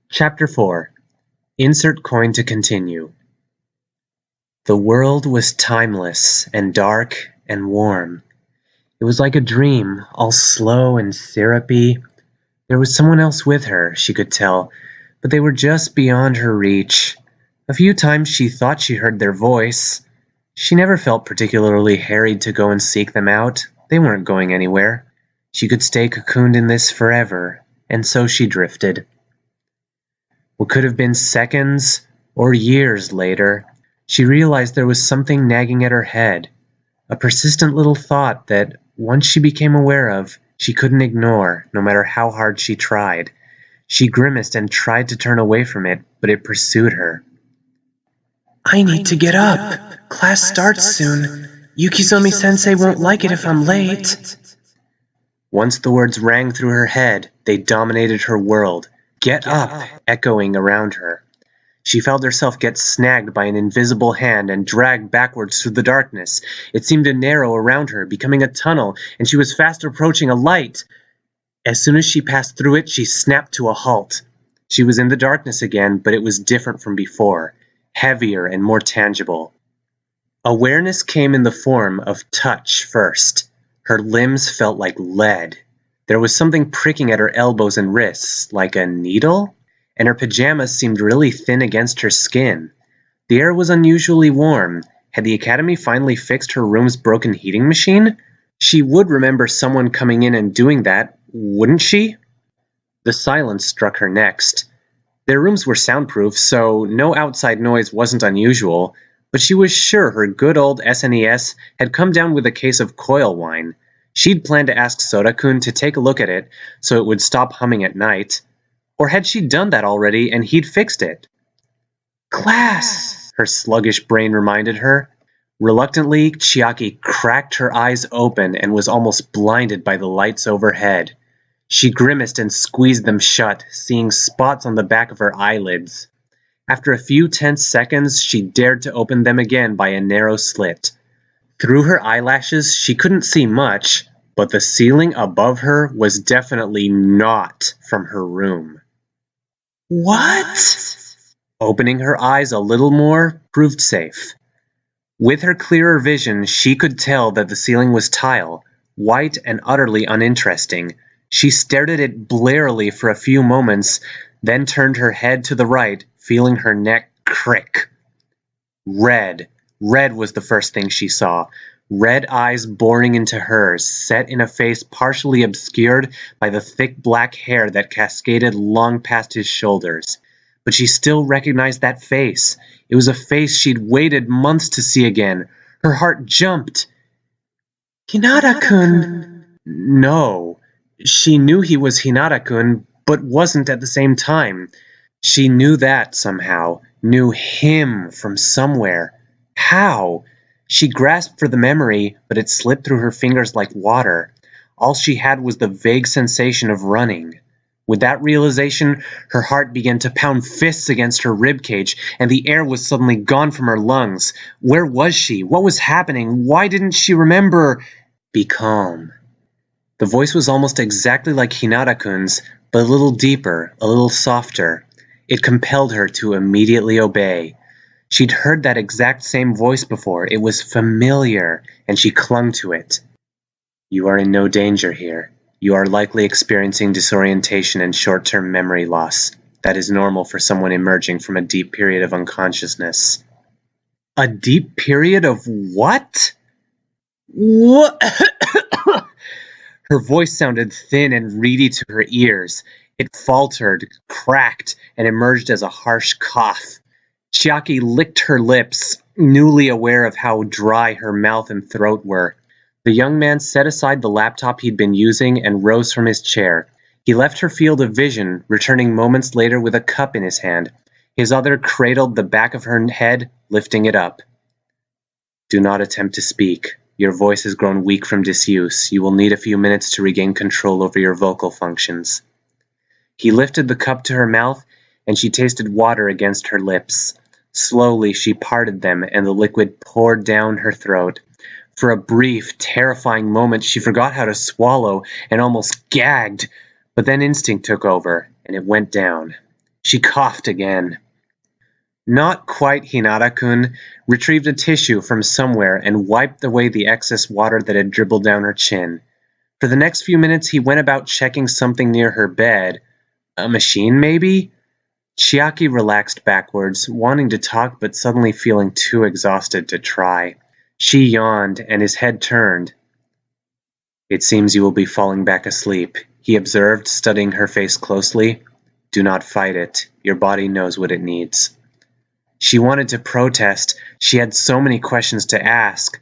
Chapter 4. Insert coin to continue. The world was timeless and dark and warm. It was like a dream, all slow and syrupy. There was someone else with her, she could tell, but they were just beyond her reach. A few times she thought she heard their voice. She never felt particularly harried to go and seek them out. They weren't going anywhere. She could stay cocooned in this forever, and so she drifted. What could have been seconds or years later, she realized there was something nagging at her head, a persistent little thought that, once she became aware of, she couldn't ignore, no matter how hard she tried. She grimaced and tried to turn away from it, but it pursued her. I need to get up. Class starts soon. Yukizomi-sensei won't like it if I'm late. Once the words rang through her head, they dominated her world. Get up, echoing around her. She felt herself get snagged by an invisible hand and dragged backwards through the darkness. It seemed to narrow around her, becoming a tunnel, and she was fast approaching a light. As soon as she passed through it, she snapped to a halt. She was in the darkness again, but it was different from before, heavier and more tangible. Awareness came in the form of touch first. Her limbs felt like lead. There was something pricking at her elbows and wrists, like a needle, and her pajamas seemed really thin against her skin. The air was unusually warm. Had the academy finally fixed her room's broken heating machine? She would remember someone coming in and doing that, wouldn't she? The silence struck her next. Their rooms were soundproof, so no outside noise wasn't unusual, but she was sure her good old SNES had come down with a case of coil wine. She'd planned to ask Soda-kun to take a look at it so it would stop humming at night. Or had she done that already and he'd fixed it? Class, her sluggish brain reminded her. Reluctantly, Chiaki cracked her eyes open and was almost blinded by the lights overhead. She grimaced and squeezed them shut, seeing spots on the back of her eyelids. After a few tense seconds, she dared to open them again by a narrow slit. Through her eyelashes, she couldn't see much, but the ceiling above her was definitely not from her room. What? Opening her eyes a little more proved safe. With her clearer vision, she could tell that the ceiling was tile, white and utterly uninteresting. She stared at it blearily for a few moments, then turned her head to the right, feeling her neck crick. Red. Red was the first thing she saw. Red eyes boring into hers, set in a face partially obscured by the thick black hair that cascaded long past his shoulders. But she still recognized that face. It was a face she'd waited months to see again. Her heart jumped. Hinata-kun. No. She knew he was Hinata-kun, but wasn't at the same time. She knew that somehow. Knew him from somewhere. How? She grasped for the memory, but it slipped through her fingers like water. All she had was the vague sensation of running. With that realization, her heart began to pound fists against her ribcage, and the air was suddenly gone from her lungs. Where was she? What was happening? Why didn't she remember? Be calm. The voice was almost exactly like Hinata-kun's, but a little deeper, a little softer. It compelled her to immediately obey. She'd heard that exact same voice before. It was familiar, and she clung to it. You are in no danger here. You are likely experiencing disorientation and short-term memory loss. That is normal for someone emerging from a deep period of unconsciousness. A deep period of what? What? Her voice sounded thin and reedy to her ears. It faltered, cracked, and emerged as a harsh cough. Chiaki licked her lips, newly aware of how dry her mouth and throat were. The young man set aside the laptop he'd been using and rose from his chair. He left her field of vision, returning moments later with a cup in his hand. His other cradled the back of her head, lifting it up. Do not attempt to speak. Your voice has grown weak from disuse. You will need a few minutes to regain control over your vocal functions. He lifted the cup to her mouth, and she tasted water against her lips. Slowly, she parted them, and the liquid poured down her throat. For a brief, terrifying moment, she forgot how to swallow and almost gagged, but then instinct took over, and it went down. She coughed again. Not quite, Hinata-kun retrieved a tissue from somewhere and wiped away the excess water that had dribbled down her chin. For the next few minutes he went about checking something near her bed. A machine, maybe? Chiaki relaxed backwards, wanting to talk but suddenly feeling too exhausted to try. She yawned, and his head turned. "It seems you will be falling back asleep," he observed, studying her face closely. "Do not fight it. Your body knows what it needs." She wanted to protest. She had so many questions to ask,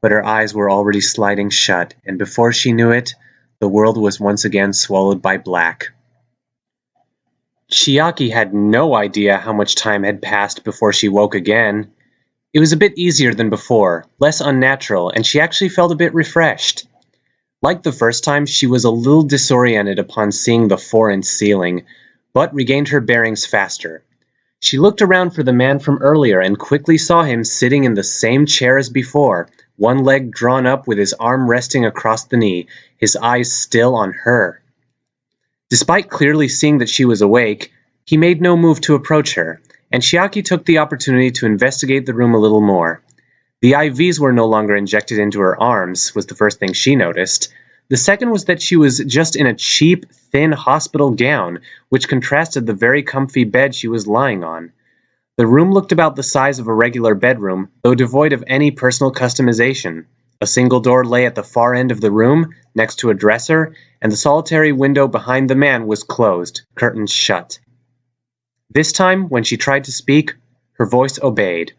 but her eyes were already sliding shut, and before she knew it, the world was once again swallowed by black. Chiaki had no idea how much time had passed before she woke again. It was a bit easier than before, less unnatural, and she actually felt a bit refreshed. Like the first time, she was a little disoriented upon seeing the 4-inch ceiling, but regained her bearings faster. She looked around for the man from earlier and quickly saw him sitting in the same chair as before, one leg drawn up with his arm resting across the knee, his eyes still on her. Despite clearly seeing that she was awake, he made no move to approach her, and Chiaki took the opportunity to investigate the room a little more. The IVs were no longer injected into her arms, was the first thing she noticed. The second was that she was just in a cheap, thin hospital gown, which contrasted the very comfy bed she was lying on. The room looked about the size of a regular bedroom, though devoid of any personal customization. A single door lay at the far end of the room, next to a dresser, and the solitary window behind the man was closed, curtains shut. This time, when she tried to speak, her voice obeyed.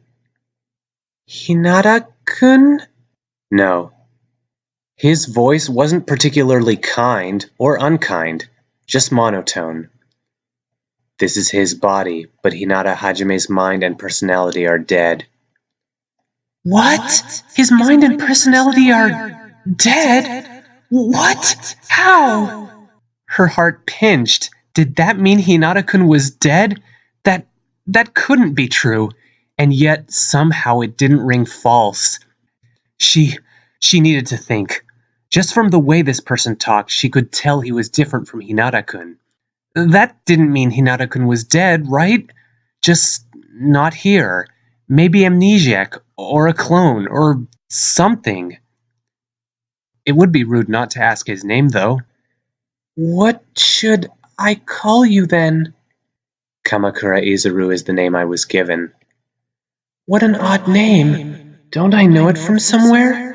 "Hinata-kun?" No. His voice wasn't particularly kind or unkind, just monotone. "This is his body, but Hinata Hajime's mind and personality are dead." What? His mind and personality are dead? What? How? Her heart pinched. Did that mean Hinata-kun was dead? That couldn't be true. And yet, somehow it didn't ring false. She needed to think. Just from the way this person talked, she could tell he was different from Hinata-kun. That didn't mean Hinata-kun was dead, right? Just not here. Maybe amnesiac, or a clone, or something. It would be rude not to ask his name, though. What should I call you then? Kamukura Izuru is the name I was given. What an odd name. Don't I know it from somewhere?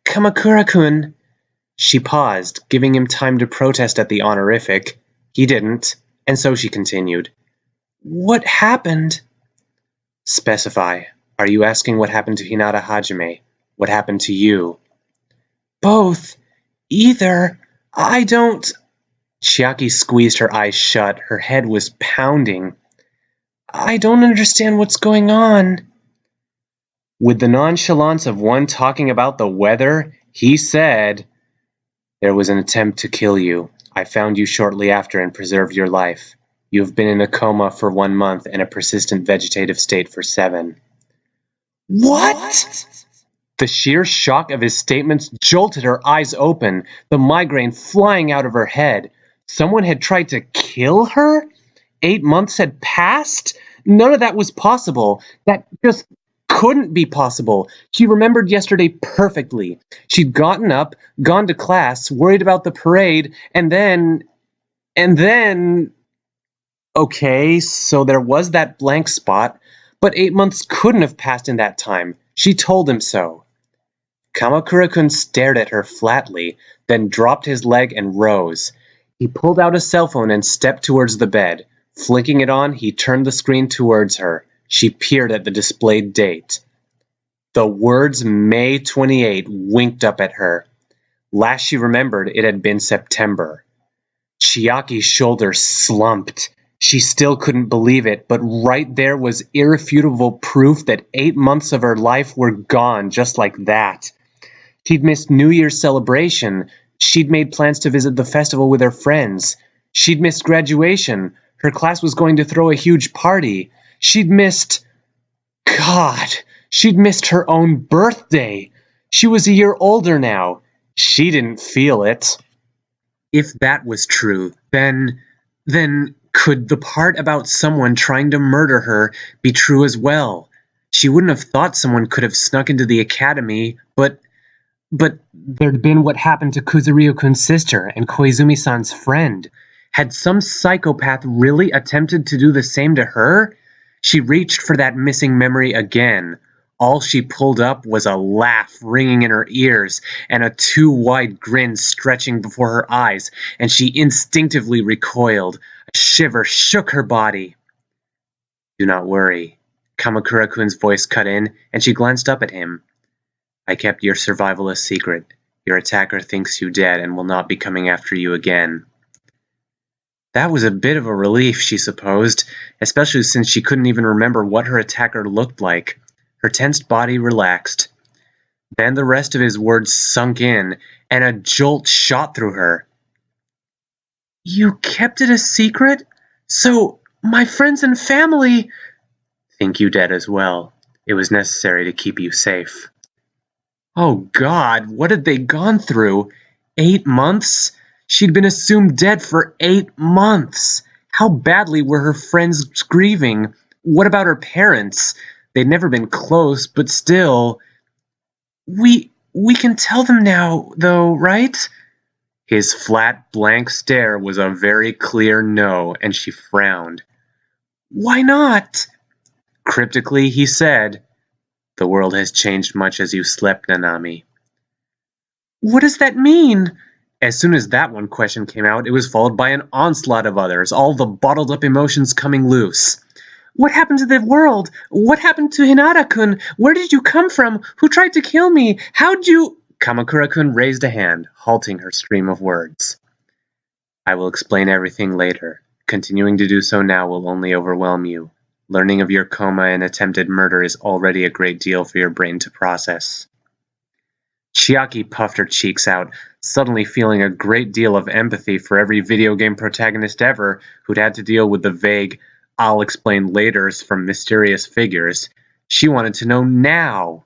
Kamakura-kun. She paused, giving him time to protest at the honorific. He didn't, and so she continued. What happened? Specify. Are you asking what happened to Hinata Hajime? What happened to you? Both. Either. I don't... Chiaki squeezed her eyes shut. Her head was pounding. I don't understand what's going on. With the nonchalance of one talking about the weather, he said, "There was an attempt to kill you. I found you shortly after and preserved your life. You have been in a coma for 1 month and a persistent vegetative state for 7. What? The sheer shock of his statements jolted her eyes open, the migraine flying out of her head. Someone had tried to kill her? 8 months had passed? None of that was possible. That just couldn't be possible. She remembered yesterday perfectly. She'd gotten up, gone to class, worried about the parade, and then... Okay, so there was that blank spot, but 8 months couldn't have passed in that time. She told him so. Kamakura-kun stared at her flatly, then dropped his leg and rose. He pulled out a cell phone and stepped towards the bed. Flicking it on, he turned the screen towards her. She peered at the displayed date. The words May 28 winked up at her. Last she remembered, it had been September. Chiaki's shoulders slumped. She still couldn't believe it, but right there was irrefutable proof that 8 months of her life were gone just like that. She'd missed New Year's celebration. She'd made plans to visit the festival with her friends. She'd missed graduation. Her class was going to throw a huge party. She'd missed... God! She'd missed her own birthday. She was a year older now. She didn't feel it. If that was true, then Could the part about someone trying to murder her be true as well? She wouldn't have thought someone could have snuck into the academy, but there'd been what happened to Kuzuryu-kun's sister and Koizumi-san's friend. Had some psychopath really attempted to do the same to her? She reached for that missing memory again. All she pulled up was a laugh ringing in her ears and a too-wide grin stretching before her eyes, and she instinctively recoiled. A shiver shook her body. "Do not worry." Kamukura-kun's voice cut in, and she glanced up at him. "I kept your survival a secret. Your attacker thinks you dead and will not be coming after you again." That was a bit of a relief, she supposed, especially since she couldn't even remember what her attacker looked like. Her tensed body relaxed. Then the rest of his words sunk in, and a jolt shot through her. "You kept it a secret? So, my friends and family—" "Think you dead as well. It was necessary to keep you safe." Oh God, what had they gone through? 8 months? She'd been assumed dead for 8 months. How badly were her friends grieving? What about her parents? They'd never been close, but still... We can tell them now, though, right?" His flat, blank stare was a very clear no, and she frowned. "Why not?" Cryptically, he said, "The world has changed much as you slept, Nanami." "What does that mean?" As soon as that one question came out, it was followed by an onslaught of others, all the bottled-up emotions coming loose. "What happened to the world? What happened to Hinata-kun? Where did you come from? Who tried to kill me? How'd you—" Kamukura-kun raised a hand, halting her stream of words. "I will explain everything later. Continuing to do so now will only overwhelm you. Learning of your coma and attempted murder is already a great deal for your brain to process." Chiaki puffed her cheeks out, suddenly feeling a great deal of empathy for every video game protagonist ever who'd had to deal with the vague, "I'll explain laters" from mysterious figures. She wanted to know now.